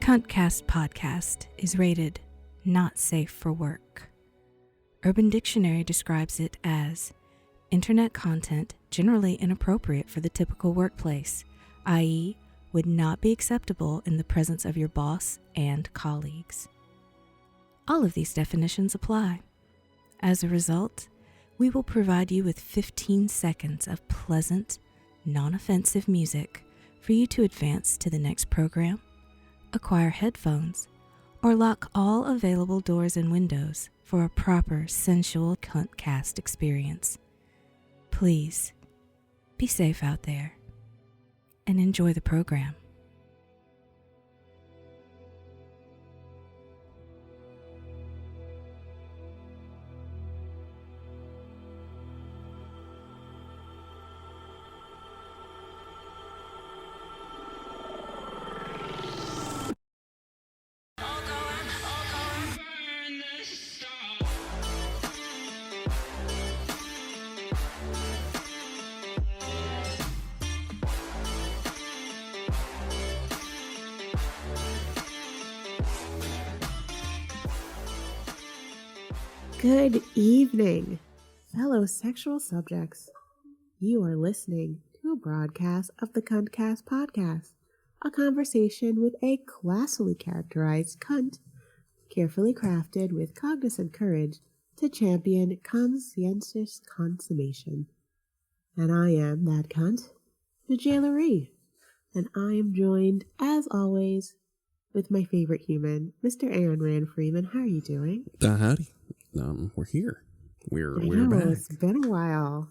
CuntCast podcast is rated not safe for work. Urban Dictionary describes it as internet content generally inappropriate for the typical workplace, i.e., would not be acceptable in the presence of your boss and colleagues. All of these definitions apply. As a result, we will provide you with 15 seconds of pleasant, non-offensive music for you to advance to the next program, acquire headphones, or lock all available doors and windows for a proper sensual CuntCast experience. Please, be safe out there and enjoy the program. Good evening, fellow sexual subjects. You are listening to a broadcast of the CuntCast podcast, a conversation with a classily characterized cunt, carefully crafted with cognizant courage to champion conscientious consummation. And I am that cunt, the Jailerie, and I am joined, as always, with my favorite human, Mr. Aaron Rand Freeman. How are you doing? Howdy. We're here. We're back. It's been a while.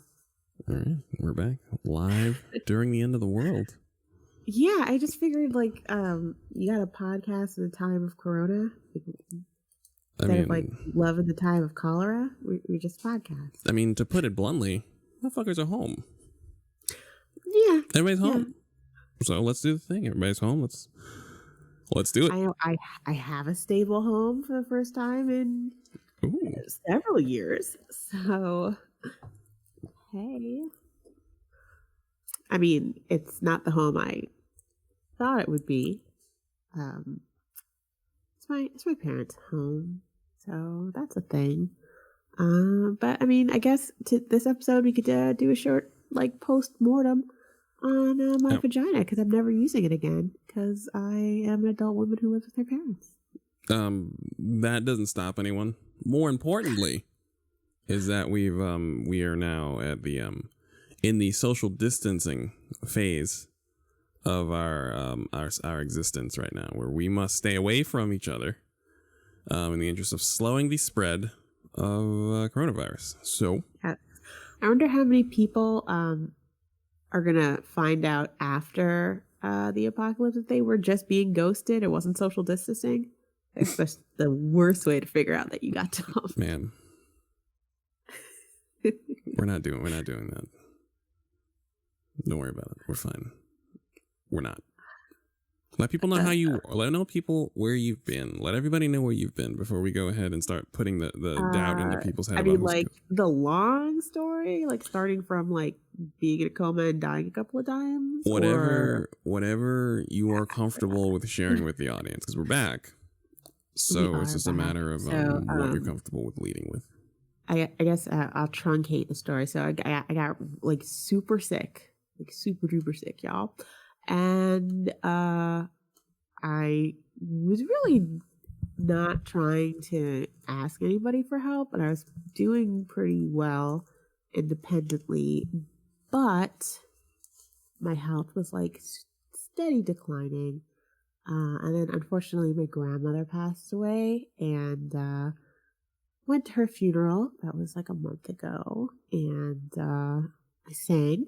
All right, we're back live during the end of the world. Yeah, I just figured you got a podcast in the time of Corona. Instead of love in the time of cholera, we just podcast. I mean, to put it bluntly, motherfuckers are home. Yeah, everybody's home. So let's do the thing. Everybody's home. Let's do it. I have a stable home for the first time in several years. So, hey. I mean, it's not the home I thought it would be. It's my parents' home, so that's a thing. But I mean, I guess to this episode we could do a short post-mortem on my vagina, because I'm never using it again because I am an adult woman who lives with her parents. That doesn't stop anyone. More importantly, is that we are now at the in the social distancing phase of our existence right now, where we must stay away from each other in the interest of slowing the spread of coronavirus. So, I wonder how many people are gonna find out after the apocalypse if they were just being ghosted. It wasn't social distancing. It's just the worst way to figure out that you got dumped. Man, we're not doing that. Don't worry about it. We're fine. We're not. Let people know let people where you've been. Let everybody know where you've been before we go ahead and start putting the doubt into people's head. I mean, the long story, starting from being in a coma and dying a couple of times. Whatever you are comfortable with sharing with the audience, because we're back. So it's just a matter of what you're comfortable with leading with. I guess I'll truncate the story. So I got super sick, super duper sick, y'all. And I was really not trying to ask anybody for help, and I was doing pretty well independently, but my health was steady declining. And then unfortunately my grandmother passed away, and went to her funeral. That was a month ago, and I sang.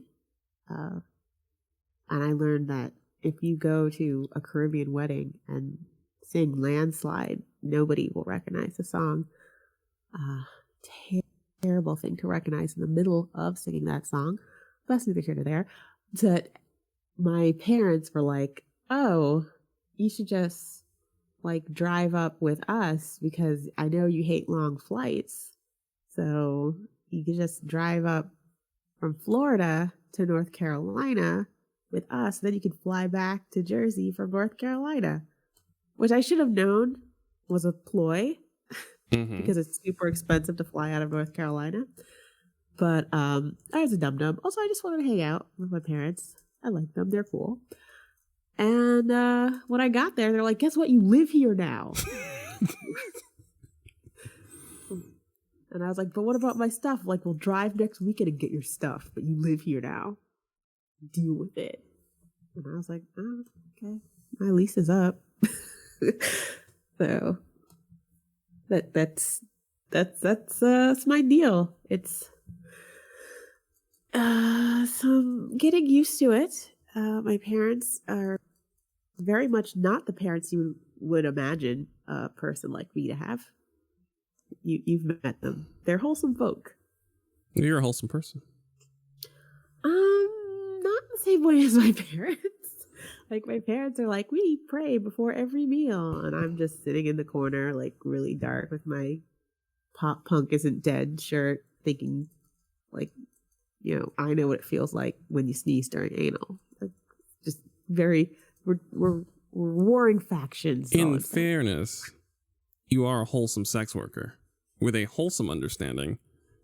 And I learned that if you go to a Caribbean wedding and sing Landslide, nobody will recognize the song. Terrible thing to recognize in the middle of singing that song. That's neither here nor there. But my parents were like, oh, you should just drive up with us, because I know you hate long flights. So you could just drive up from Florida to North Carolina with us, then you could fly back to Jersey from North Carolina. which I should have known was a ploy Mm-hmm. because it's super expensive to fly out of North Carolina. But I was a dum-dum. Also, I just wanted to hang out with my parents. I like them. They're cool. And when I got there, they're like, guess what? You live here now. And I was like, but what about my stuff? Like, we'll drive next weekend and get your stuff, but you live here now. Deal with it. And I was like, oh, okay. My lease is up. So that's my deal. It's so I'm getting used to it. My parents are very much not the parents you would imagine a person like me to have. You've met them. They're wholesome folk. You're a wholesome person. Not the same way as my parents. Like, my parents are like, we pray before every meal, and I'm just sitting in the corner, like, really dark with my pop punk isn't dead shirt, thinking, like, you know, I know what it feels like when you sneeze during anal. Like, just very, we're warring factions. In fairness, you are a wholesome sex worker with a wholesome understanding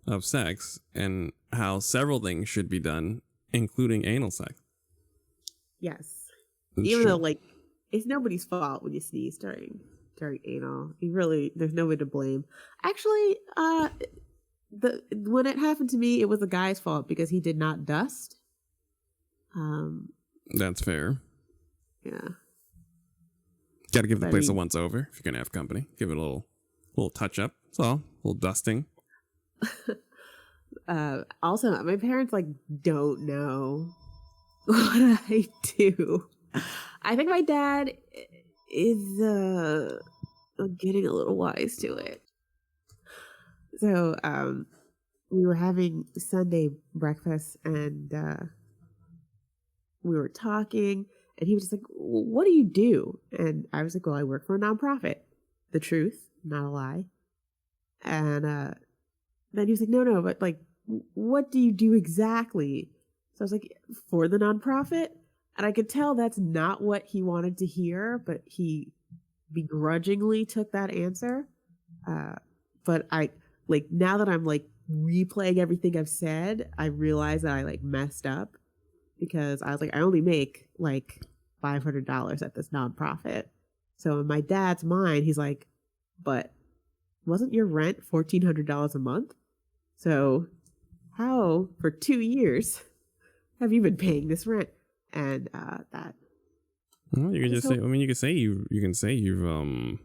of sex and how several things should be done, including anal sex. Yes. It's Even true. though, like, it's nobody's fault when you sneeze during anal. There's nobody to blame. Actually, when it happened to me, it was the guy's fault because he did not dust. That's fair. Yeah. Got to give the place a once over if you're gonna have company. Give it a little touch up. That's all. A little dusting. Also, my parents like don't know what I do. I think my dad is getting a little wise to it. So we were having Sunday breakfast and we were talking and he was just like, what do you do? And I was like, well, I work for a nonprofit. The truth, not a lie. And then he was like, no, but like, what do you do exactly? So I was like, for the nonprofit? And I could tell that's not what he wanted to hear, but he begrudgingly took that answer. But I, like, now that I'm like replaying everything I've said, I realize that I like messed up because I was like, I only make like $500 at this nonprofit. So in my dad's mind, he's like, but wasn't your rent $1,400 a month? So how for 2 years have you been paying this rent? And that. Well, you can just say. I mean, you can say you've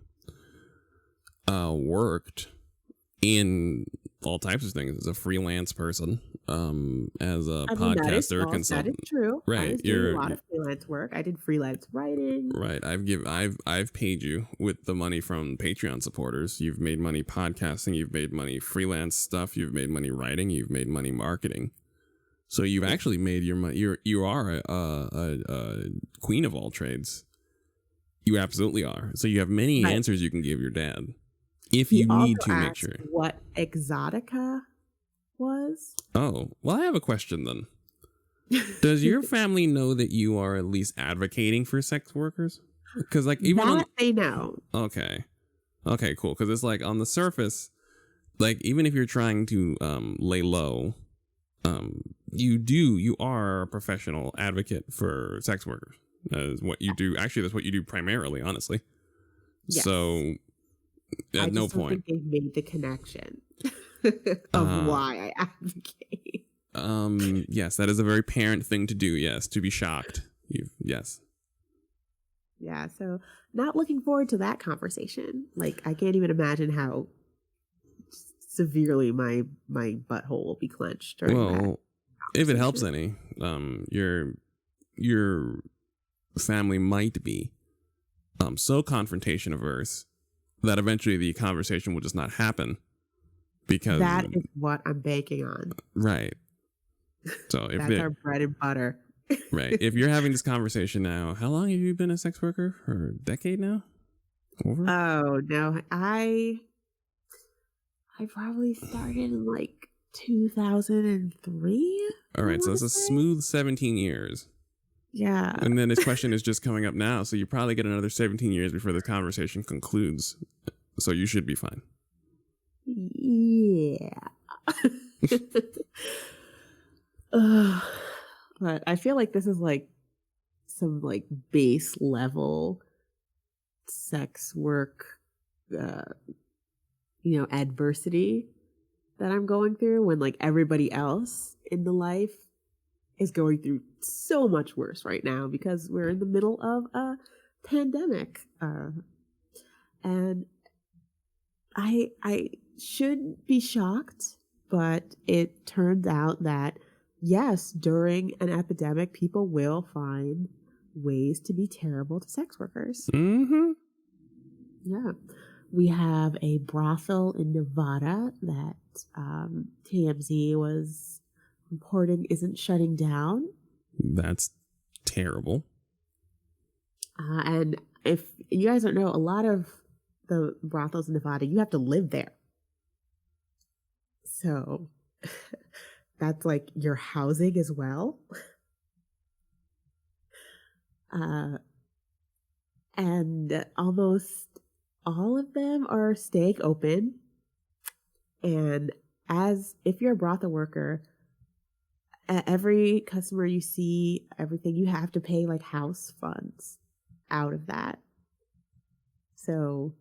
worked in all types of things as a freelance person, as a podcaster, consultant. That is true. Right, I was doing a lot of freelance work. I did freelance writing. Right, I've paid you with the money from Patreon supporters. You've made money podcasting. You've made money freelance stuff. You've made money writing. You've made money marketing. So you've actually made your money. You are a queen of all trades. You absolutely are. So you have many answers you can give your dad if you need to make sure. What Exotica was? Oh, well, I have a question then. Does your family know that you are at least advocating for sex workers? Because like even they know. Okay, cool. Because it's like on the surface, like even if you're trying to lay low. You are a professional advocate for sex workers. That is what you do. Actually, that's what you do primarily, honestly. Yes. So at no point they've made the connection of why I advocate. Yes, that is a very parent thing to do. Yes, to be shocked. Yes. Yeah. So not looking forward to that conversation. Like I can't even imagine how severely my butthole will be clenched. Well, if it helps any, your family might be so confrontation averse that eventually the conversation will just not happen because that is what I'm banking on. Right. So if that's our bread and butter. Right. If you're having this conversation now, how long have you been a sex worker? For a decade now? Over? Oh no, I probably started in like 2003. All right, so it's a smooth 17 years. Yeah. And then this question is just coming up now, so you probably get another 17 years before this conversation concludes. So you should be fine. Yeah. But I feel like this is like some like base level sex work, adversity that I'm going through when like everybody else in the life is going through so much worse right now because we're in the middle of a pandemic. And I should be shocked, but it turns out that yes, during an epidemic, people will find ways to be terrible to sex workers. Mm-hmm. Yeah. We have a brothel in Nevada that TMZ was reporting isn't shutting down. That's terrible. And if you guys don't know, a lot of the brothels in Nevada, you have to live there. So that's like your housing as well. And almost all of them are staying open. And if you're a brothel worker, every customer you see, everything, you have to pay like house funds out of that. So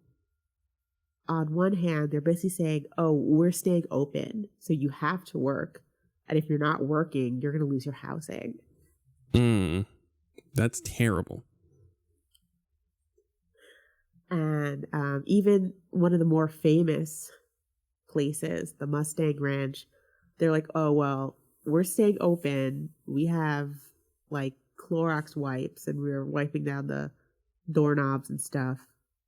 on one hand, they're basically saying, oh, we're staying open, so you have to work. And if you're not working, you're going to lose your housing. That's terrible. And even one of the more famous places, the Mustang Ranch, they're like, oh, well, we're staying open. We have like Clorox wipes and we're wiping down the doorknobs and stuff.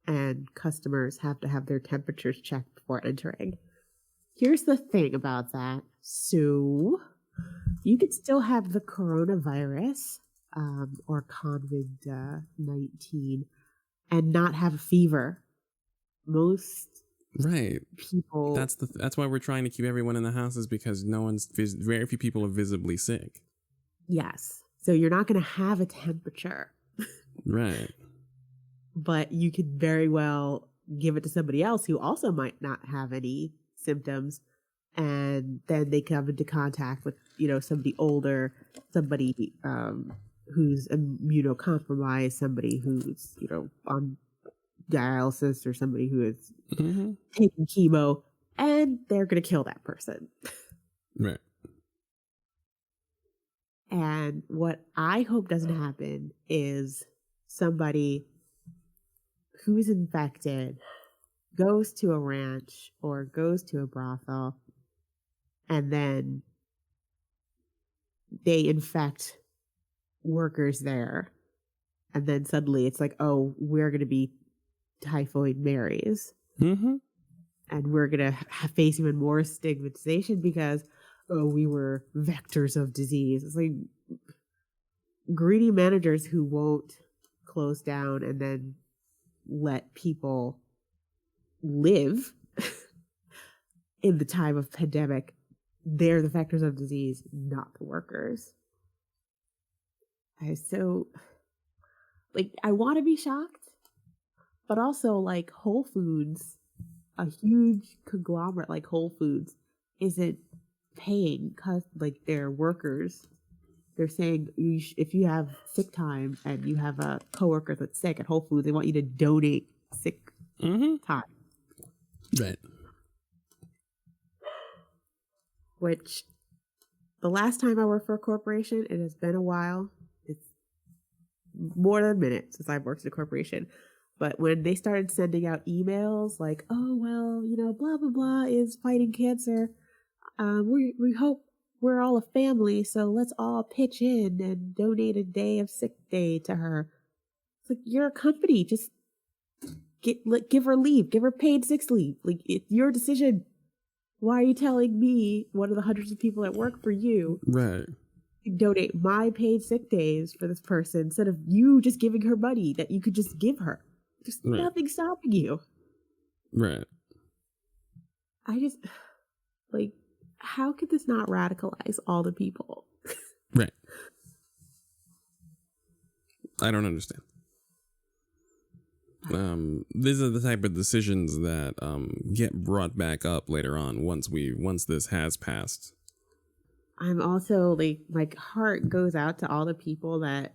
And customers have to have their temperatures checked before entering. Here's the thing about that. So you could still have the coronavirus or COVID-19 and not have a fever. Most people. That's why we're trying to keep everyone in the houses, because very few people are visibly sick. Yes. So you're not going to have a temperature. Right. But you could very well give it to somebody else who also might not have any symptoms. And then they come into contact with, somebody older, somebody who's immunocompromised, somebody who's, on dialysis, or somebody who is taking chemo, and they're going to kill that person. Right. And what I hope doesn't happen is somebody who's infected goes to a ranch or goes to a brothel, and then they infect workers there. And then suddenly it's like, oh, we're going to be Typhoid Marys. Mm-hmm. And we're going to face even more stigmatization because, oh, we were vectors of disease. It's like greedy managers who won't close down and then let people live in the time of pandemic. They're the vectors of disease, not the workers. I want to be shocked, but also like Whole Foods, a huge conglomerate like Whole Foods, isn't paying like their workers. They're saying if you have sick time and you have a coworker that's sick at Whole Foods, they want you to donate sick time. Right. Which, the last time I worked for a corporation, it has been a while. It's more than a minute since I've worked at a corporation. But when they started sending out emails like, oh, well, blah, blah, blah is fighting cancer. We hope we're all a family, so let's all pitch in and donate a day of sick day to her. It's like, you're a company. Just give her leave. Give her paid sick leave. Like, it's your decision. Why are you telling me, one of the hundreds of people that work for you, right, to donate my paid sick days for this person instead of you just giving her money that you could just give her? There's nothing stopping you. Right. I just, how could this not radicalize all the people? Right. I don't understand. These are the type of decisions that get brought back up later on once this has passed. I'm also like, my heart goes out to all the people that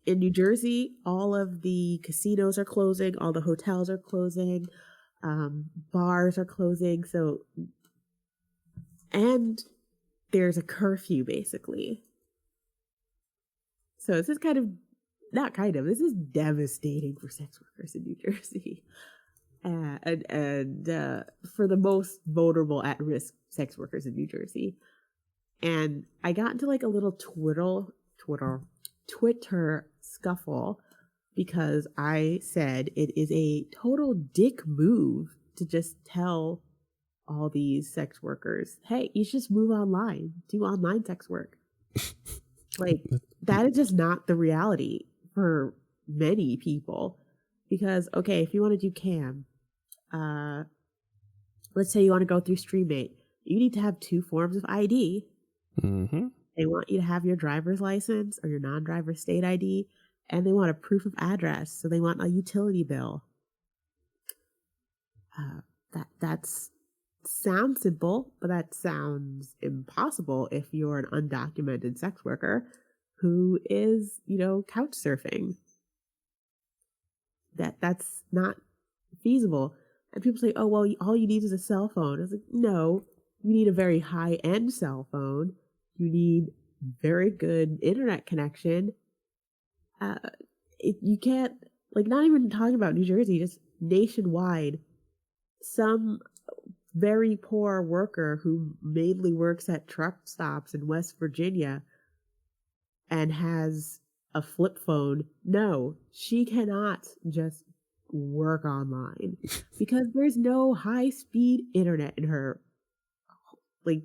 in New Jersey, all of the casinos are closing, all the hotels are closing, bars are closing. So, and there's a curfew basically. So this is this is devastating for sex workers in New Jersey. And for the most vulnerable at-risk sex workers in New Jersey. And I got into like a little Twitter scuffle because I said it is a total dick move to just tell all these sex workers, hey, you should just move online, do online sex work. Like, that is just not the reality for many people. Because, okay, if you want to do cam, let's say you want to go through StreamMate, you need to have 2 forms of ID. Mm-hmm. They want you to have your driver's license or your non-driver state ID, and they want a proof of address. So they want a utility bill. That sounds simple, but that sounds impossible if you're an undocumented sex worker who is, couch surfing. That's not feasible. And people say, oh, well, all you need is a cell phone. It's like, no, you need a very high-end cell phone. You need very good internet connection. You can't, like, not even talking about New Jersey, just nationwide. Some very poor worker who mainly works at truck stops in West Virginia and has a flip phone, no, she cannot just work online because there's no high-speed internet in her. Like,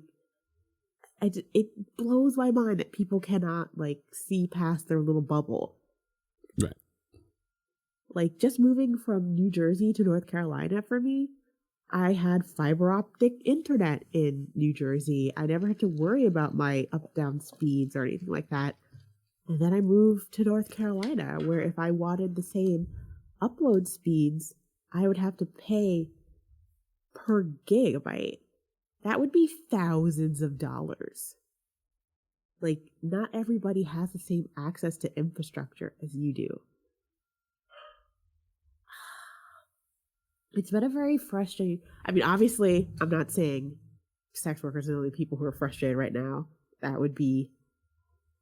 it blows my mind that people cannot, like, see past their little bubble. Right. Like, just moving from New Jersey to North Carolina for me, I had fiber optic internet in New Jersey. I never had to worry about my up-down speeds or anything like that. And then I moved to North Carolina, where if I wanted the same upload speeds, I would have to pay per gigabyte. That would be thousands of dollars. Like, not everybody has the same access to infrastructure as you do. It's been a very frustrating... I mean, obviously, I'm not saying sex workers are the only people who are frustrated right now. That would be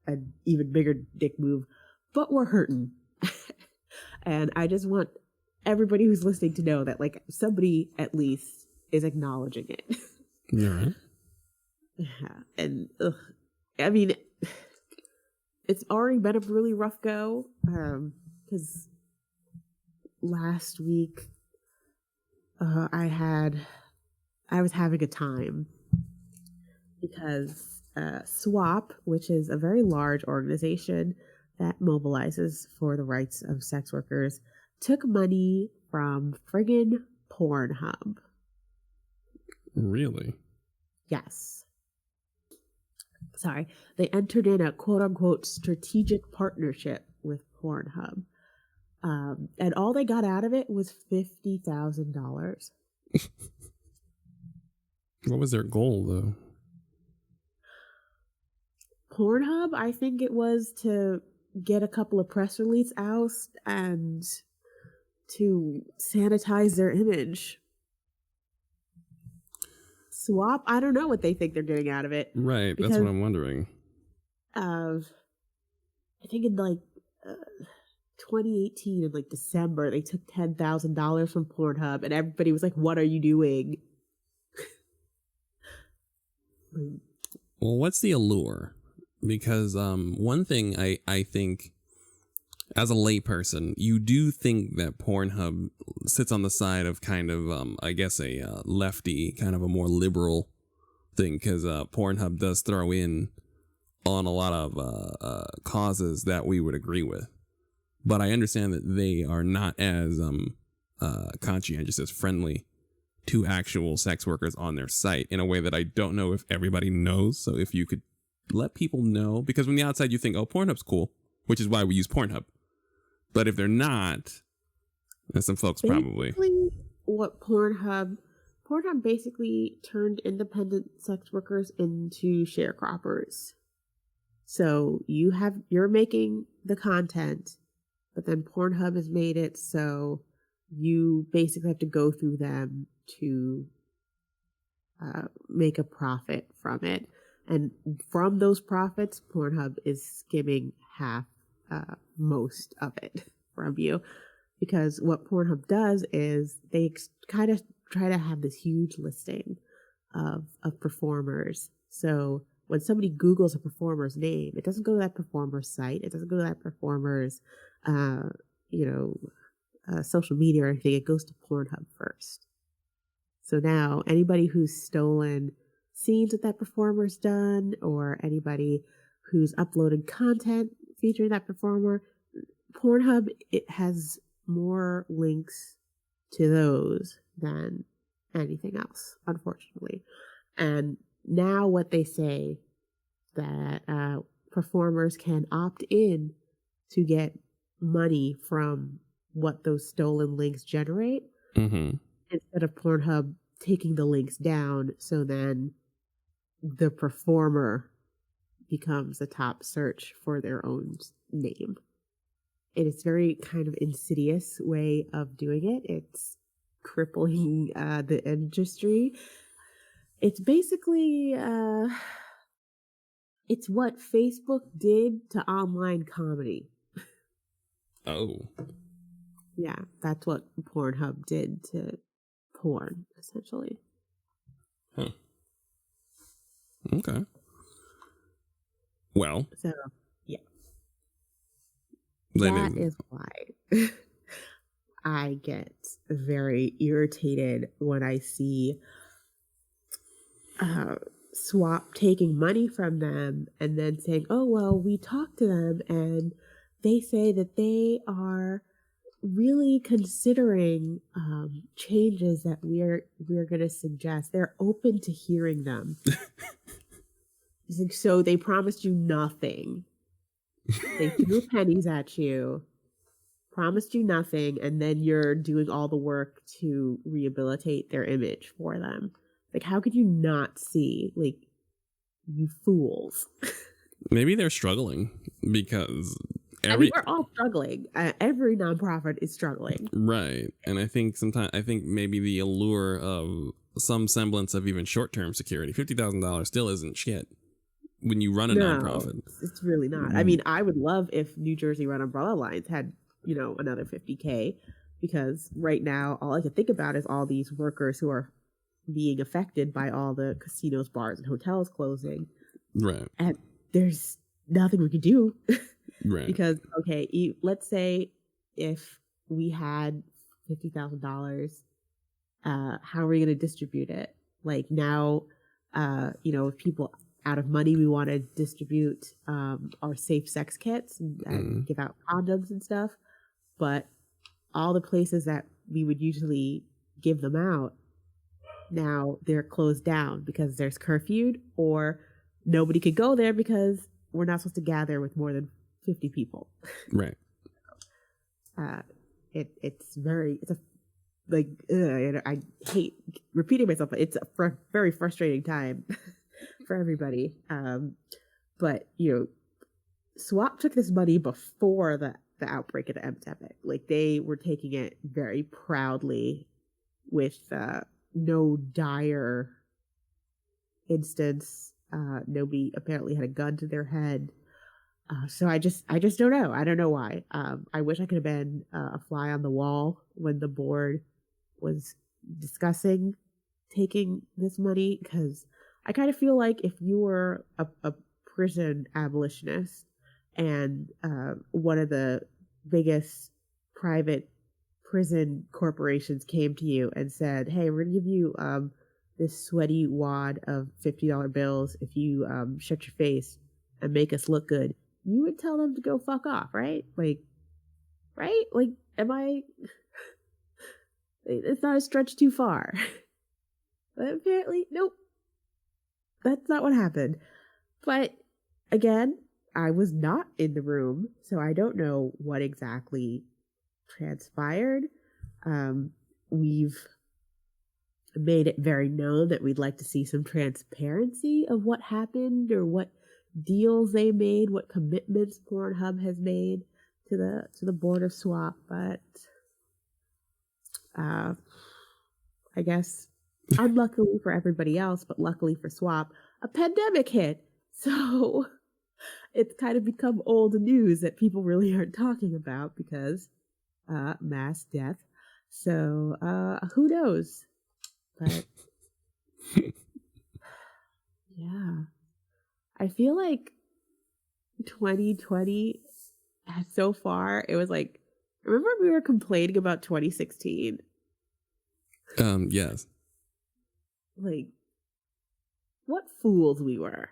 an even bigger dick move. But we're hurting. And I just want everybody who's listening to know that, like, somebody at least is acknowledging it. Right. Yeah. And, I mean, it's already been a really rough go. Because last week... I was having a time because SWAP, which is a very large organization that mobilizes for the rights of sex workers, took money from friggin' Pornhub. Really? Yes. Sorry. They entered in a quote-unquote strategic partnership with Pornhub. And all they got out of it was $50,000. What was their goal, though? Pornhub, I think it was to get a couple of press releases out and to sanitize their image. SWAP, I don't know what they think they're getting out of it. Right, that's what I'm wondering. I think in like 2018 in like December, they took $10,000 from Pornhub, and everybody was like, "What are you doing?" Well, what's the allure? Because one thing I think, as a layperson, you do think that Pornhub sits on the side of kind of, I guess, a lefty, kind of a more liberal thing, because Pornhub does throw in on a lot of causes that we would agree with. But I understand that they are not as conscientious, as friendly to actual sex workers on their site in a way that I don't know if everybody knows. So if you could let people know, because from the outside you think, oh, Pornhub's cool, which is why we use Pornhub. But if they're not, then some folks probably. What Pornhub basically turned independent sex workers into sharecroppers. So you're making the content, but then Pornhub has made it so you basically have to go through them to make a profit from it. And from those profits, Pornhub is skimming half, most of it from you. Because what Pornhub does is they kind of try to have this huge listing of performers. So when somebody Googles a performer's name, it doesn't go to that performer's site. It doesn't go to that performer's, social media or anything. It goes to Pornhub first. So now anybody who's stolen scenes that performer's done, or anybody who's uploaded content featuring that performer, Pornhub, it has more links to those than anything else, unfortunately. And now what they say that performers can opt in to get money from what those stolen links generate, instead of Pornhub taking the links down, so then the performer becomes the top search for their own name. It is very kind of insidious way of doing it. It's crippling the industry. It's basically it's what Facebook did to online comedy. Oh. Yeah, that's what Pornhub did to porn, essentially. Huh. Okay. Well. So, yeah. That is why I get very irritated when I see Swap taking money from them and then saying, oh, well, we talked to them and they say that they are really considering changes that we're going to suggest. They're open to hearing them. So they promised you nothing. They threw pennies at you, promised you nothing, and then you're doing all the work to rehabilitate their image for them. Like, how could you not see? Like, you fools. Maybe they're struggling because we're all struggling. Every nonprofit is struggling. Right. And I think maybe the allure of some semblance of even short-term security, $50,000 still isn't shit when you run a nonprofit. It's really not. I mean, I would love if New Jersey Run Umbrella Alliance had, another $50K, because right now all I can think about is all these workers who are being affected by all the casinos, bars, and hotels closing. Right. And there's nothing we could do. Right. Because, okay, let's say if we had $50,000, how are we going to distribute it? Like now, if people out of money, we want to distribute our safe sex kits and give out condoms and stuff. But all the places that we would usually give them out, now they're closed down because there's curfew, or nobody could go there because we're not supposed to gather with more than 50 people. Right. I hate repeating myself, but it's a very frustrating time for everybody. But Swap took this money before the outbreak of the epidemic. Like, they were taking it very proudly with no dire instance. Nobody apparently had a gun to their head. So I just don't know. I don't know why. I wish I could have been a fly on the wall when the board was discussing taking this money, because I kind of feel like if you were a prison abolitionist and one of the biggest private prison corporations came to you and said, hey, we're going to give you this sweaty wad of $50 bills if you shut your face and make us look good, you would tell them to go fuck off, right? Like, am I... It's not a stretch too far. But apparently, nope. That's not what happened. But again, I was not in the room, so I don't know what exactly transpired. We've made it very known that we'd like to see some transparency of what happened or what deals they made, what commitments Pornhub has made to the board of SWAP, but I guess unluckily for everybody else, but luckily for SWAP, a pandemic hit. So it's kind of become old news that people really aren't talking about because mass death. So who knows? But yeah, I feel like 2020 so far, it was like, remember we were complaining about 2016? Yes. Like, what fools we were.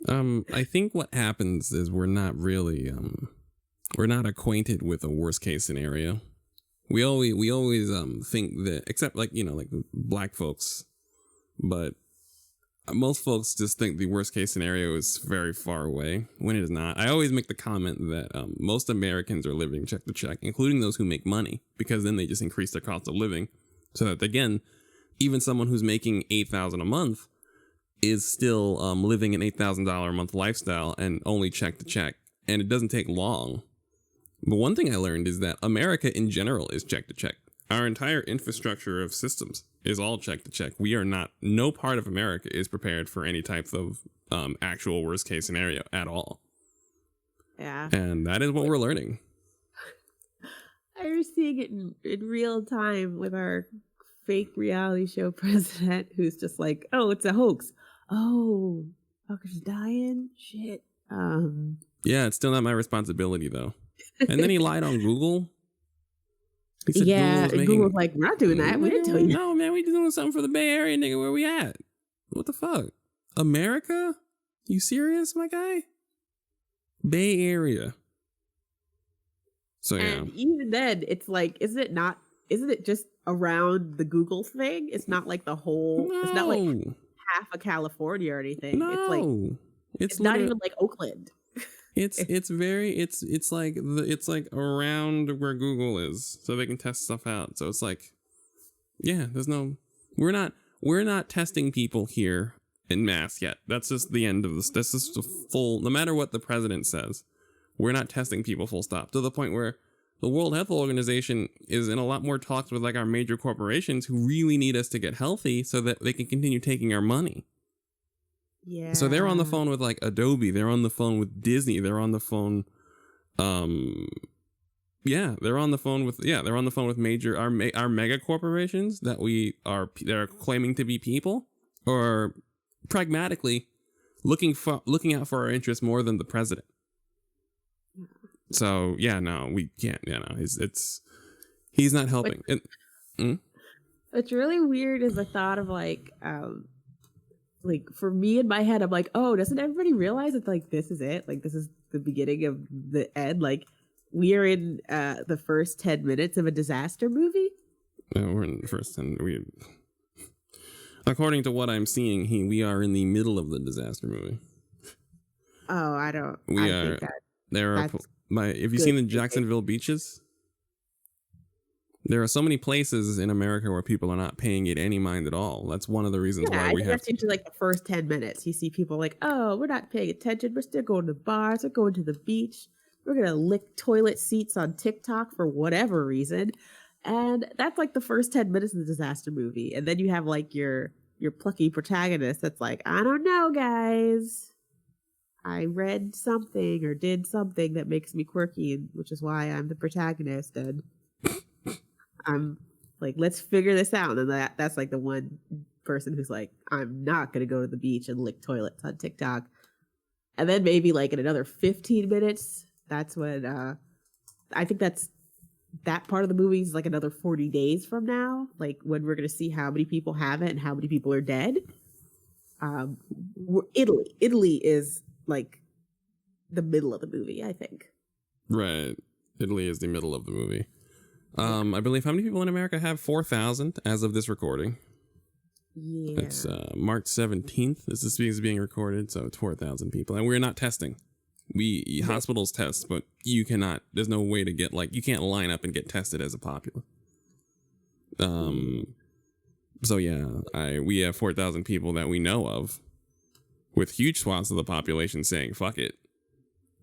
I think what happens is we're not really we're not acquainted with a worst case scenario. We always think that, except like black folks, but most folks just think the worst case scenario is very far away when it is not. I always make the comment that most Americans are living check to check, including those who make money, because then they just increase their cost of living, so that again, even someone who's making $8,000 a month is still living an $8,000 a month lifestyle and only check to check, and it doesn't take long. But one thing I learned is that America in general is check to check. Our entire infrastructure of systems is all check to check. We are not, no part of America is prepared for any type of actual worst case scenario at all. Yeah. And that is what we're learning. I was seeing it in real time with our fake reality show president, who's just like, oh, it's a hoax. Oh, fuckers dying? Shit. Yeah, it's still not my responsibility though. And then he lied on Google. He said Google's like, we're not doing that. We didn't tell you. No, man, we doing something for the Bay Area, nigga. Where we at? What the fuck? America? You serious, my guy? Bay Area. So yeah. And even then, it's like, isn't it just around the Google thing? It's not like the whole, No. It's not like half of California or anything. No. It's like, it's not even like Oakland. It's like around where Google is, so they can test stuff out. So it's like, yeah, we're not testing people here en masse yet. That's just the end of this. That's just a full, no matter what the president says, we're not testing people full stop, to the point where the World Health Organization is in a lot more talks with like our major corporations who really need us to get healthy so that they can continue taking our money. Yeah. So they're on the phone with like Adobe, they're on the phone with Disney, they're on the phone they're on the phone with major our mega corporations that they're claiming to be people, or pragmatically looking out for our interests more than the president. So yeah, no, we can't. Yeah, no, he's not helping. What's really weird is the thought of like for me in my head, I'm like, oh, doesn't everybody realize that like this is it? Like this is the beginning of the end. Like we are in the first 10 minutes of a disaster movie. No, we're in the first 10. According to what I'm seeing, we are in the middle of the disaster movie. Oh, I don't. Think have you seen the Jacksonville beaches? There are so many places in America where people are not paying it any mind at all. That's one of the reasons why we have. That's usually like the first 10 minutes. You see people like, oh, we're not paying attention. We're still going to bars. We're going to the beach. We're going to lick toilet seats on TikTok for whatever reason. And that's like the first 10 minutes of the disaster movie. And then you have like your plucky protagonist that's like, I don't know, guys. I read something or did something that makes me quirky, which is why I'm the protagonist. And I'm like, let's figure this out. And that's like the one person who's like, I'm not going to go to the beach and lick toilets on TikTok. And then maybe like in another 15 minutes, that's when I think that part of the movie is like another 40 days from now, like when we're going to see how many people have it and how many people are dead. Italy is like the middle of the movie, I think. Right. Italy is the middle of the movie. I believe, how many people in America have 4,000 as of this recording? Yeah. It's March 17th. This is being recorded, so it's 4,000 people. And we're not testing. Hospitals test, but you cannot, there's no way to get, like, you can't line up and get tested as a popular. So yeah, we have 4,000 people that we know of with huge swaths of the population saying, fuck it,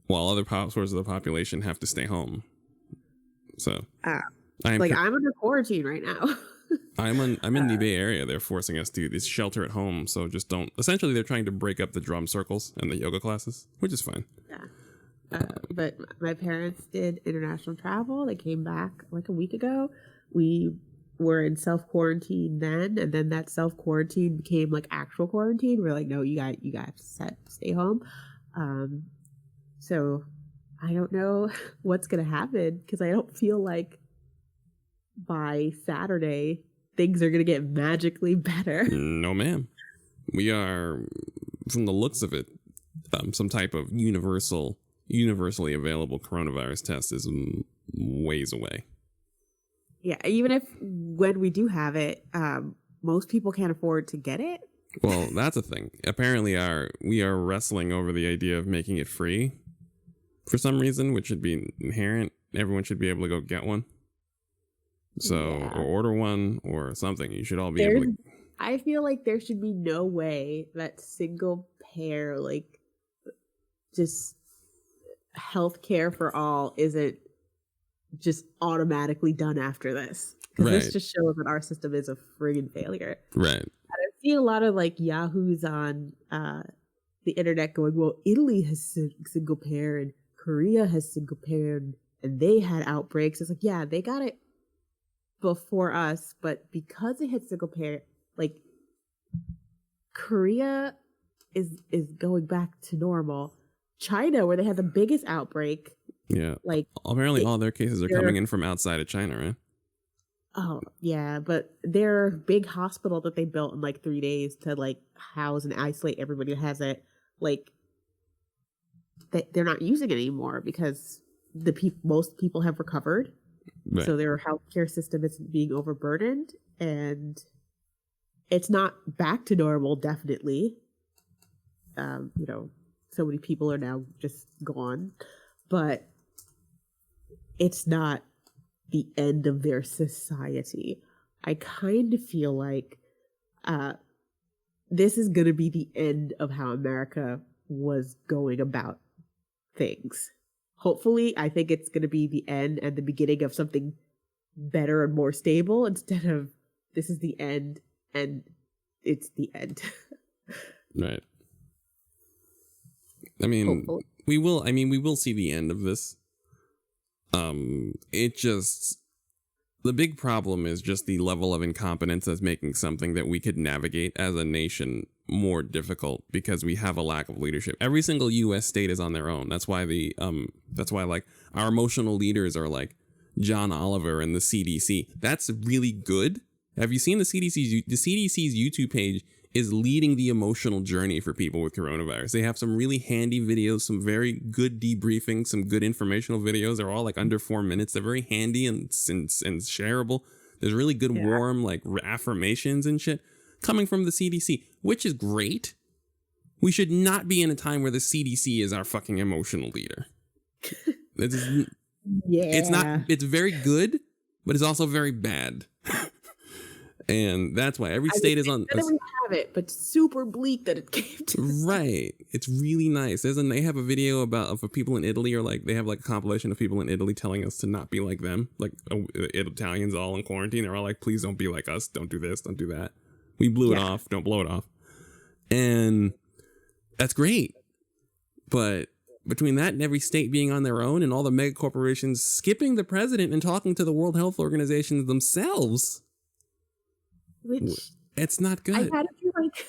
while other sources of the population have to stay home. So I'm under quarantine right now. I'm in the Bay Area. They're forcing us to do this shelter at home. So just don't. Essentially, they're trying to break up the drum circles and the yoga classes, which is fine. Yeah. But my parents did international travel. They came back like a week ago. We were in self-quarantine then, and then that self-quarantine became like actual quarantine. We're like, no, you guys to stay home. So I don't know what's going to happen, because I don't feel like by Saturday things are going to get magically better. No, ma'am. We are, from the looks of it, some type of universally available coronavirus test is ways away. Yeah, even if when we do have it, most people can't afford to get it. Well, that's a thing. Apparently, we are wrestling over the idea of making it free for some reason, which should be inherent. Everyone should be able to go get one. So, or order one or something. You should all be able to. I feel like there should be no way that single payer, like, just healthcare for all isn't just automatically done after this. Because this just shows that our system is a friggin' failure. Right. And I see a lot of like yahoos on the internet going, well, Italy has single payer and Korea has single payer and they had outbreaks. It's like, yeah, they got it before us, but because it had single payer, like, Korea is going back to normal. China, where they had the biggest outbreak, like, apparently all their cases are coming in from outside of China, right? Oh yeah, but their big hospital that they built in like 3 days to like house and isolate everybody that has it, like, they're not using it anymore because most people have recovered. Right. So their healthcare system isn't being overburdened, and it's not back to normal, definitely. So many people are now just gone, but it's not the end of their society. I kind of feel like this is going to be the end of how America was going about things. Hopefully, I think it's going to be the end and the beginning of something better and more stable, instead of this is the end and it's the end. Right. I mean, hopefully. we will see the end of this. The big problem is just the level of incompetence that's making something that we could navigate as a nation more difficult, because we have a lack of leadership. Every single U.S. state is on their own. That's why like our emotional leaders are like John Oliver and the CDC. That's really good. Have you seen the CDC's? The CDC's YouTube page is leading the emotional journey for people with coronavirus. They have some really handy videos, some very good debriefing, some good informational videos. They're all like under 4 minutes. They're very handy and shareable. There's really good warm like affirmations and shit coming from the CDC, which is great. We should not be in a time where the CDC is our fucking emotional leader. It's very good, but it's also very bad. And that's why every state is on. We have it, but super bleak that it came to. Right, it's really nice. They have a video of people in Italy, or like they have like a compilation of people in Italy telling us to not be like them. Like Italians all in quarantine, they're all like, "Please don't be like us. Don't do this. Don't do that. We blew it off. Don't blow it off." And that's great, but between that and every state being on their own, and all the mega corporations skipping the president and talking to the World Health Organization themselves. Which it's not good. I kind of feel like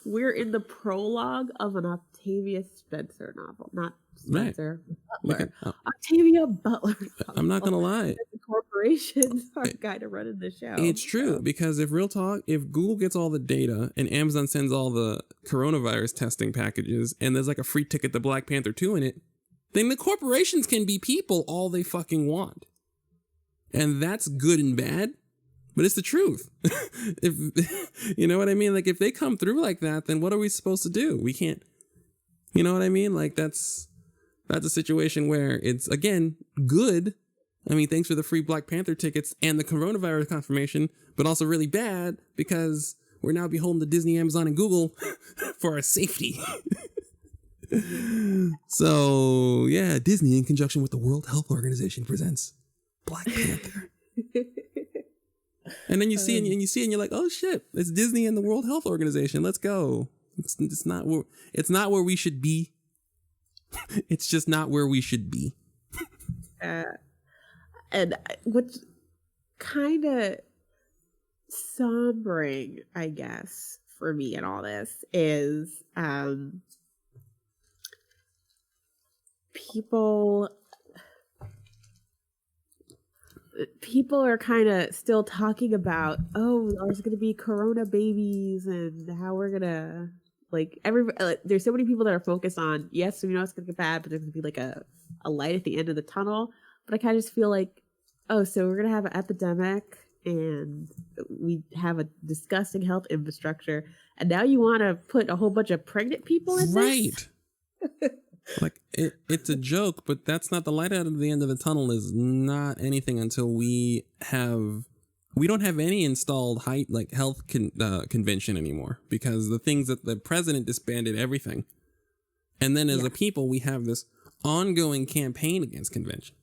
we're in the prologue of an Octavia Spencer novel, not Spencer Butler. Octavia Butler novel. I'm not gonna lie. The corporations are kind of running the show. It's true, because if Google gets all the data and Amazon sends all the coronavirus testing packages, and there's like a free ticket to Black Panther 2 in it, then the corporations can be people all they fucking want, and that's good and bad. but it's the truth. If you know what I mean, like if they come through like that, then what are we supposed to do? We can't. You know what I mean? Like that's a situation where it's again good. I mean, thanks for the free Black Panther tickets and the coronavirus confirmation, but also really bad because we're now beholden to Disney, Amazon, and Google for our safety. So yeah, Disney in conjunction with the World Health Organization presents Black Panther. And then you see and you're like, oh shit, it's Disney and the World Health Organization. Let's go. It's not where we should be. It's just not where we should be. And what's kind of sombering, I guess, for me in all this is people are kind of still talking about, oh, there's going to be corona babies and how we're going to, like, there's so many people that are focused on, yes, we know it's going to get bad, but there's going to be like a light at the end of the tunnel. But I kind of just feel like, oh, so we're going to have an epidemic and we have a disgusting health infrastructure. And now you want to put a whole bunch of pregnant people in this? Right. Like it's a joke, but that's not the light out of the end of the tunnel is not anything until we don't have any installed health convention anymore because the things that the president disbanded everything. And then as a people, we have this ongoing campaign against convention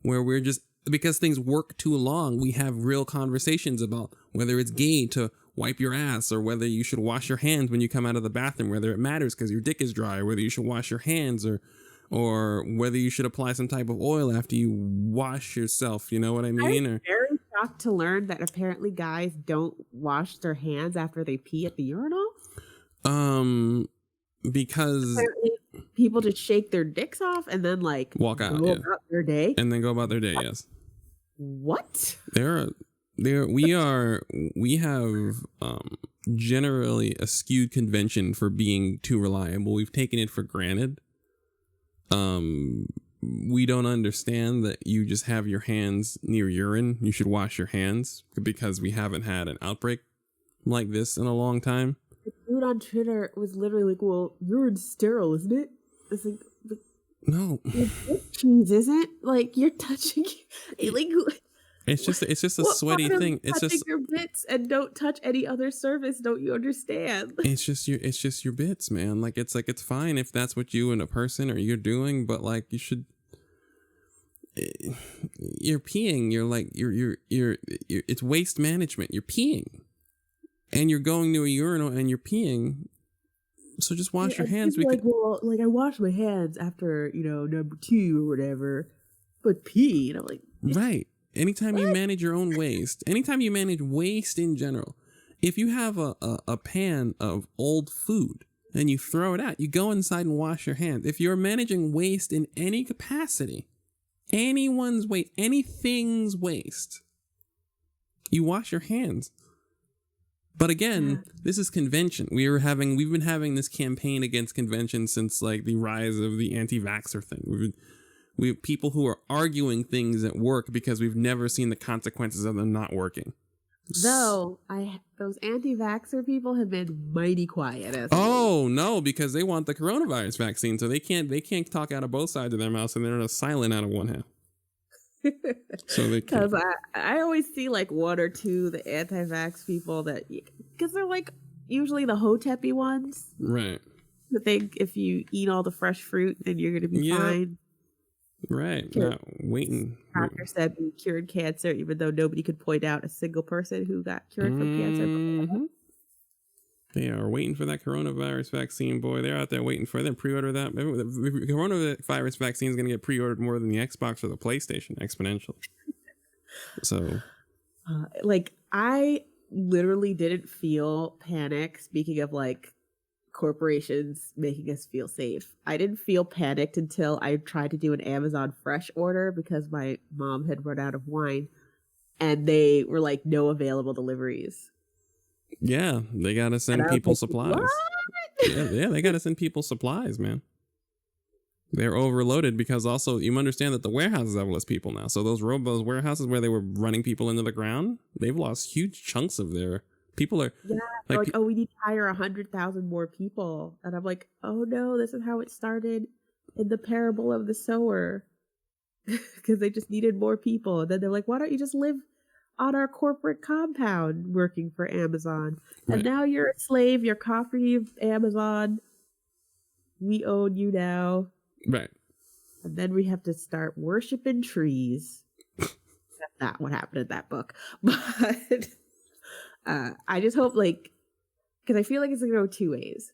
where we're just, because things work too long, we have real conversations about whether it's gay to wipe your ass or whether you should wash your hands when you come out of the bathroom, whether it matters because your dick is dry, or whether you should wash your hands or whether you should apply some type of oil after you wash yourself. You know what I mean? I'm very shocked to learn that apparently guys don't wash their hands after they pee at the urinal. Because apparently people just shake their dicks off and then like walk out, go about their day. And then go about their day, yes. What? We have generally a skewed convention for being too reliable. We've taken it for granted. We don't understand that you just have your hands near urine. You should wash your hands because we haven't had an outbreak like this in a long time. The dude on Twitter was literally like, well, urine's sterile, isn't it? It's like, no. Cheese isn't? Like, you're touching like it's just a sweaty thing. It's just your bits and don't touch any other surface. Don't you understand? It's just your bits, man. Like it's fine if that's what you and a person or you're doing, but like you should. You're peeing. You're like you're it's waste management. You're peeing, and you're going to a urinal and you're peeing. So just wash your hands. Well, like I wash my hands after number 2 or whatever, but pee. And I'm like, right. Anytime you manage your own waste, anytime you manage waste in general, if you have a pan of old food and you throw it out, you go inside and wash your hands. If you're managing waste in any capacity, anyone's waste, anything's waste, you wash your hands. But again, this is convention. We've been having this campaign against convention since like the rise of the anti-vaxxer thing. We have people who are arguing things at work because we've never seen the consequences of them not working. Though those anti-vaxxer people have been mighty quiet. Oh no, because they want the coronavirus vaccine, so they can't talk out of both sides of their mouths, and they're silent out of one hand. So they can't. Because I always see like one or two the anti-vax people because they're like usually the hotepy ones, right? That if you eat all the fresh fruit, then you're gonna be fine. Right. Not waiting. Doctor said we cured cancer, even though nobody could point out a single person who got cured from cancer. Mm-hmm. They are waiting for that coronavirus vaccine, boy. They're out there waiting for them. Pre-order that. The coronavirus vaccine is going to get pre-ordered more than the Xbox or the PlayStation exponentially. So, I literally didn't feel panic. Speaking of like corporations making us feel safe, I didn't feel panicked until I tried to do an Amazon Fresh order because my mom had run out of wine and they were like no available deliveries. Yeah, they gotta send people supplies. Yeah, they gotta send people supplies, man. They're overloaded because also you understand that the warehouses have less people now. So those warehouses where they were running people into the ground, they've lost huge chunks of their people. Are like, oh, we need to hire 100,000 more people, and I'm like, oh no, this is how it started in the parable of the sower, because they just needed more people, and then they're like, why don't you just live on our corporate compound working for Amazon? And now you're a slave, you're property of Amazon. We own you now. Right. And then we have to start worshiping trees. That's not what happened in that book. But I just hope, like, because I feel like it's going to go two ways.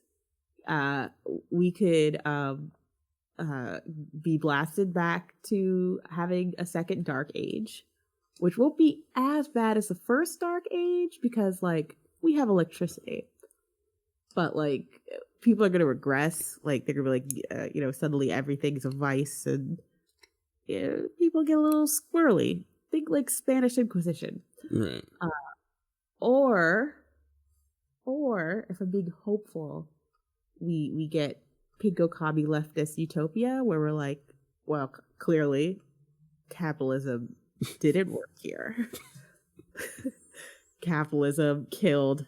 We could be blasted back to having a second Dark Age, which won't be as bad as the first Dark Age because, like, we have electricity. But, like, people are going to regress. Like, they're going to be like, suddenly everything's a vice and people get a little squirrely. Think like Spanish Inquisition. Right. Or if I'm being hopeful, we get Pinko Commie leftist utopia where we're like, well, clearly capitalism didn't work here. Capitalism killed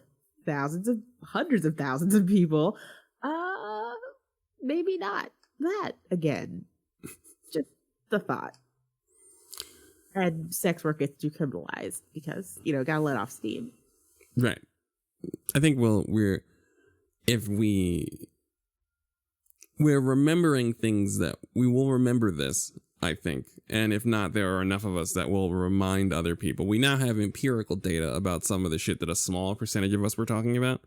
hundreds of thousands of people. Maybe not that again. Just the thought. And sex work gets decriminalized because, gotta let off steam. Right. I think we're remembering things that we will remember this, I think. And if not, there are enough of us that will remind other people. We now have empirical data about some of the shit that a small percentage of us were talking about.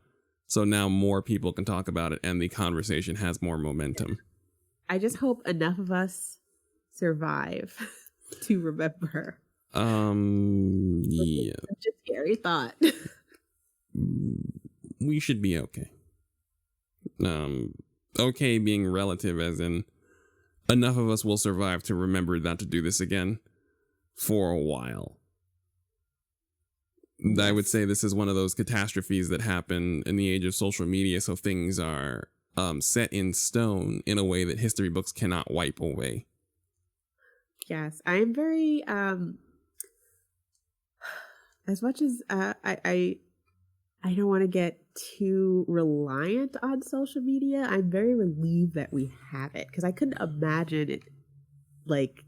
So now more people can talk about it and the conversation has more momentum. I just hope enough of us survive to remember. Yeah. Such a scary thought. We should be okay. Okay being relative as in enough of us will survive to remember not to do this again for a while. I would say this is one of those catastrophes that happen in the age of social media, so things are set in stone in a way that history books cannot wipe away. Yes, I'm very as much as I don't want to get too reliant on social media. I'm very relieved that we have it because I couldn't imagine it like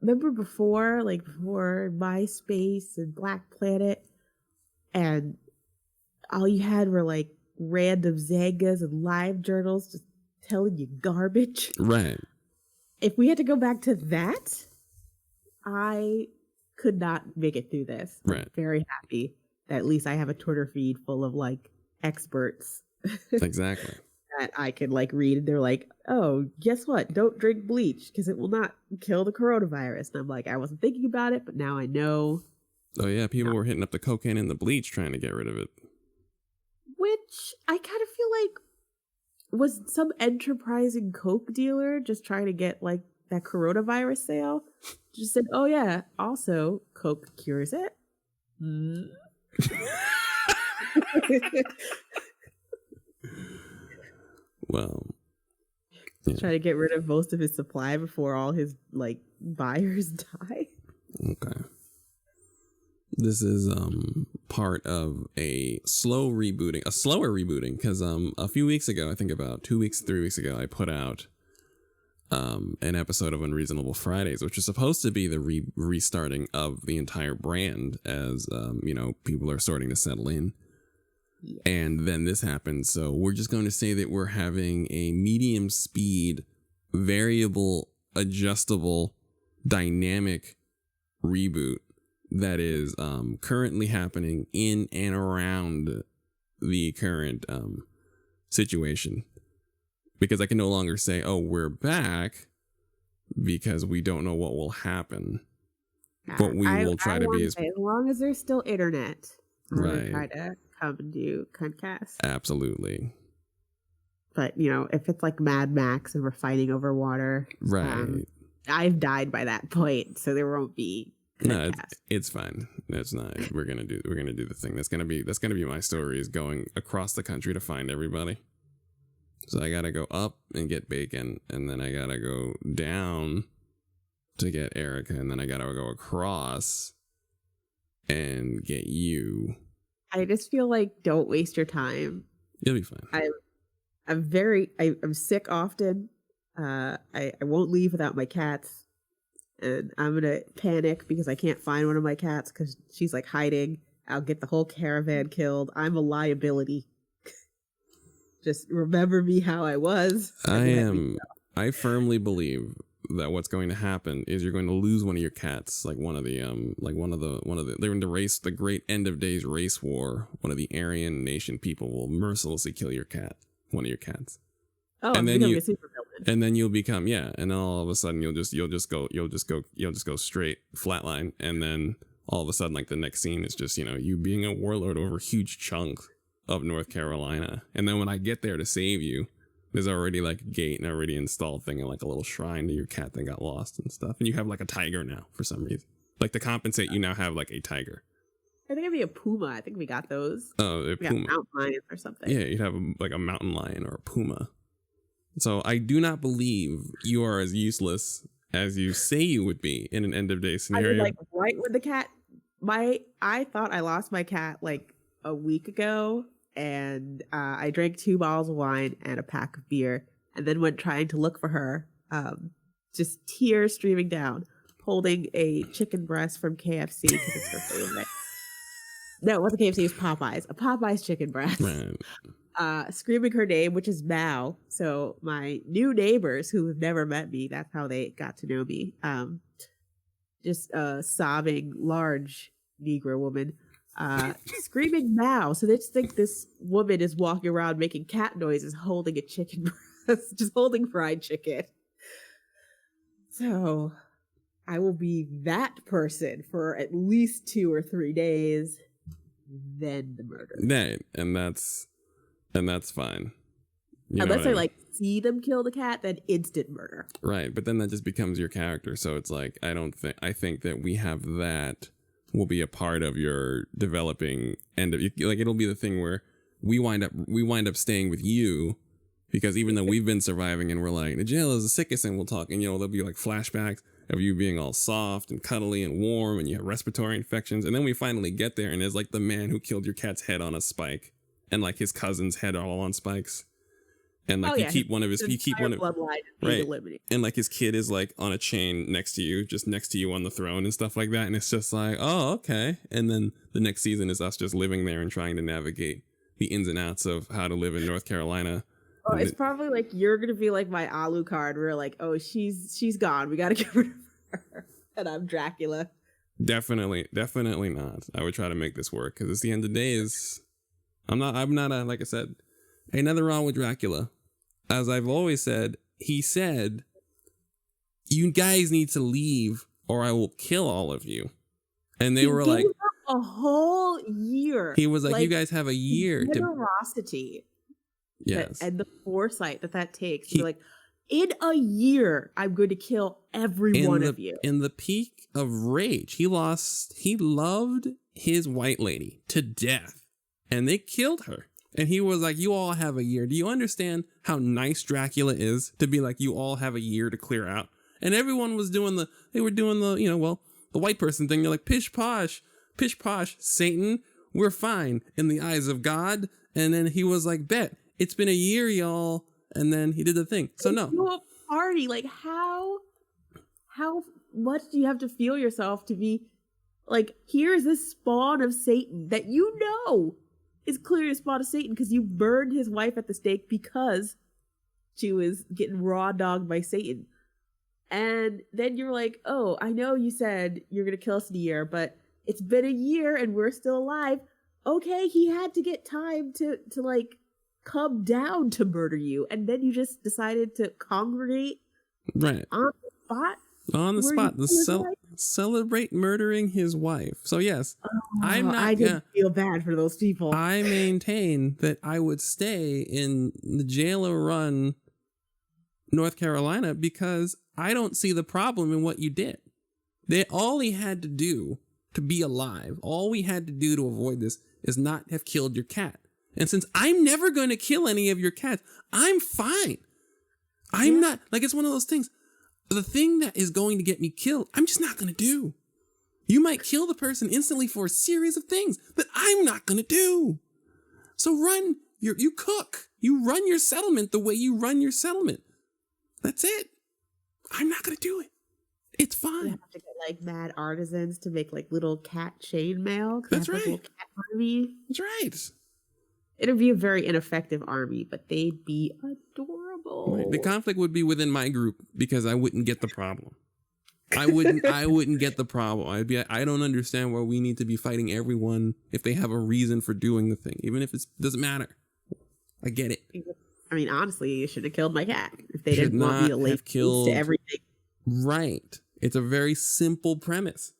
remember before MySpace and Black Planet and all you had were like random Zangas and live journals just telling you garbage. Right. If we had to go back to that, I could not make it through this. Right. I'm very happy that at least I have a Twitter feed full of like experts. Exactly. That I can like read and they're like, oh, guess what? Don't drink bleach because it will not kill the coronavirus. And I'm like, I wasn't thinking about it, but now I know. Oh yeah, people were hitting up the cocaine and the bleach trying to get rid of it. Which I kind of feel like was some enterprising coke dealer just trying to get like that coronavirus sale. Just said, oh yeah, also coke cures it. Well, yeah. Try to get rid of most of his supply before all his like buyers die. Okay. This is part of a slower rebooting because a few weeks ago, I think about 3 weeks ago, I put out an episode of Unreasonable Fridays, which is supposed to be the restarting of the entire brand as people are starting to settle in. Yeah. And then this happened. So we're just going to say that we're having a medium speed, variable, adjustable, dynamic reboot that is currently happening in and around the current situation. Because I can no longer say, oh, we're back, because we don't know what will happen. But we will try to be as long as there's still internet. Right. Try to come and do CuntCast. Absolutely. But, if it's like Mad Max and we're fighting over water. Right. I've died by that point, so there won't be CuntCast. No, it's fine. It's not. We're gonna do the thing. That's gonna be my story, is going across the country to find everybody. So I gotta go up and get Bacon, and then I gotta go down to get Erica, and then I gotta go across and get you. I just feel like don't waste your time. You'll be fine. I'm sick often. I won't leave without my cats, and I'm gonna panic because I can't find one of my cats because she's like hiding. I'll get the whole caravan killed. I'm a liability. Just remember me how I was. I firmly believe that what's going to happen is you're going to lose one of your cats, like one of the they're going to race the great end of days race war. One of the Aryan nation people will mercilessly kill your cat, one of your cats. Oh, and then you, a super villain. And then you'll become and then all of a sudden you'll just go straight flatline, and then all of a sudden like the next scene is just you being a warlord over huge chunks of North Carolina, and then when I get there to save you, there's already like a gate and already installed thing and like a little shrine to your cat that got lost and stuff, and you have like a tiger now for some reason. Like to compensate, you now have like a tiger. I think it'd be a puma. I think we got those. Oh, a puma. Mountain lions or something. Yeah, you'd have like a mountain lion or a puma. So I do not believe you are as useless as you say you would be in an end of day scenario. I mean, like right when the cat, I thought I lost my cat like a week ago, and I drank 2 bottles of wine and a pack of beer, and then went trying to look for her, just tears streaming down, holding a chicken breast from KFC because it's her favorite. No, it wasn't KFC, it was Popeyes. A Popeyes chicken breast. Right. Screaming her name, which is Mao. So my new neighbors who have never met me, that's how they got to know me. Just sobbing, large Negro woman, screaming Mao. So they just think this woman is walking around making cat noises, holding a chicken breast, just holding fried chicken. So I will be that person for at least 2 or 3 days, then the murder. Right, and that's fine. Unless I like see them kill the cat, then instant murder. Right, but then that just becomes your character. So it's like I think that we have that will be a part of your developing end of like it'll be the thing where we wind up staying with you because even though we've been surviving and we're like the jail is the sickest and we'll talk and there'll be like flashbacks of you being all soft and cuddly and warm and you have respiratory infections, and then we finally get there and there's like the man who killed your cat's head on a spike and like his cousin's head all on spikes. And like you keep one of bloodline right, eliminated. and like his kid is like on a chain next to you on the throne and stuff like that, and it's just like, oh, okay. And then the next season is us just living there and trying to navigate the ins and outs of how to live in North Carolina. Oh, it's probably like you're gonna be like my Alucard, where like, oh, she's gone, we gotta get rid of her, and I'm Dracula. Definitely not. I would try to make this work because it's the end of days. I'm not like I said. Ain't nothing wrong with Dracula. As I've always said, he said, you guys need to leave or I will kill all of you. And they were like, a whole year. He was like, you guys have a year. Generosity. Yes. And the foresight that takes. You're like, in a year, I'm going to kill every one of you. In the peak of rage, he loved his white lady to death. And they killed her. And he was like, you all have a year. Do you understand how nice Dracula is to be like, you all have a year to clear out? And everyone was doing the white person thing. They're like, pish posh, Satan, we're fine in the eyes of God. And then he was like, bet, it's been a year, y'all. And then he did the thing. So no. A party, like how much do you have to feel yourself to be like, here's this spawn of Satan that you know is clearly a spawn of Satan because you burned his wife at the stake because she was getting raw dogged by Satan. And then you're like, oh, I know you said you're going to kill us in a year, but it's been a year and we're still alive. Okay, he had to get time to like come down to murder you. And then you just decided to congregate right on the spot. On the spot, celebrate murdering his wife. So yes, I didn't feel bad for those people. I maintain that I would stay in the jailer-run North Carolina because I don't see the problem in what you did. All he had to do to be alive, all we had to do to avoid this is not have killed your cat. And since I'm never going to kill any of your cats, I'm fine. I'm not, like, it's one of those things. The thing that is going to get me killed, I'm just not going to do. You might kill the person instantly for a series of things that I'm not going to do. So you cook. You run your settlement the way you run your settlement. That's it. I'm not going to do it. It's fine. You have to get like mad artisans to make like little cat chainmail. That's right. Like, little cat army. That's right. It'd be a very ineffective army, but they'd be adorable. Right. The conflict would be within my group because I wouldn't get the problem. I wouldn't get the problem. I don't understand why we need to be fighting everyone if they have a reason for doing the thing, even if it doesn't matter. I get it. I mean, honestly, you should have killed my cat if they didn't want me to lay to everything. Right. It's a very simple premise.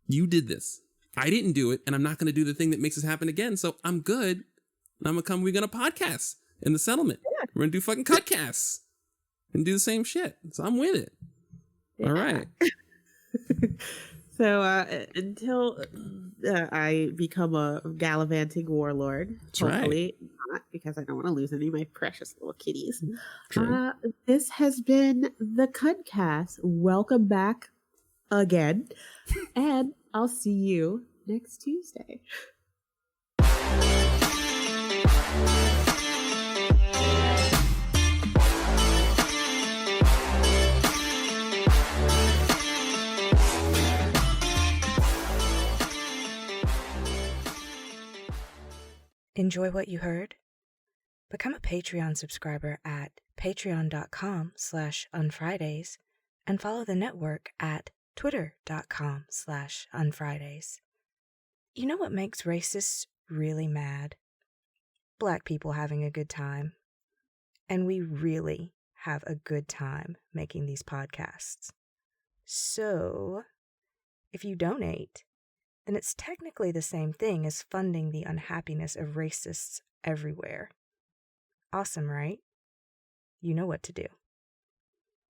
You did this. I didn't do it, and I'm not going to do the thing that makes this happen again. So I'm good. And we're going to podcast in the settlement. Yeah. We're going to do fucking CuntCasts and do the same shit. So I'm with it. Yeah. All right. So until I become a gallivanting warlord, hopefully not, because I don't want to lose any of my precious little kitties. This has been the CuntCast. Welcome back again. And I'll see you next Tuesday. Enjoy what you heard? Become a Patreon subscriber at patreon.com/unfridays and follow the network at twitter.com/unfridays. You know what makes racists really mad? Black people having a good time. And we really have a good time making these podcasts. So, if you donate, then it's technically the same thing as funding the unhappiness of racists everywhere. Awesome, right? You know what to do.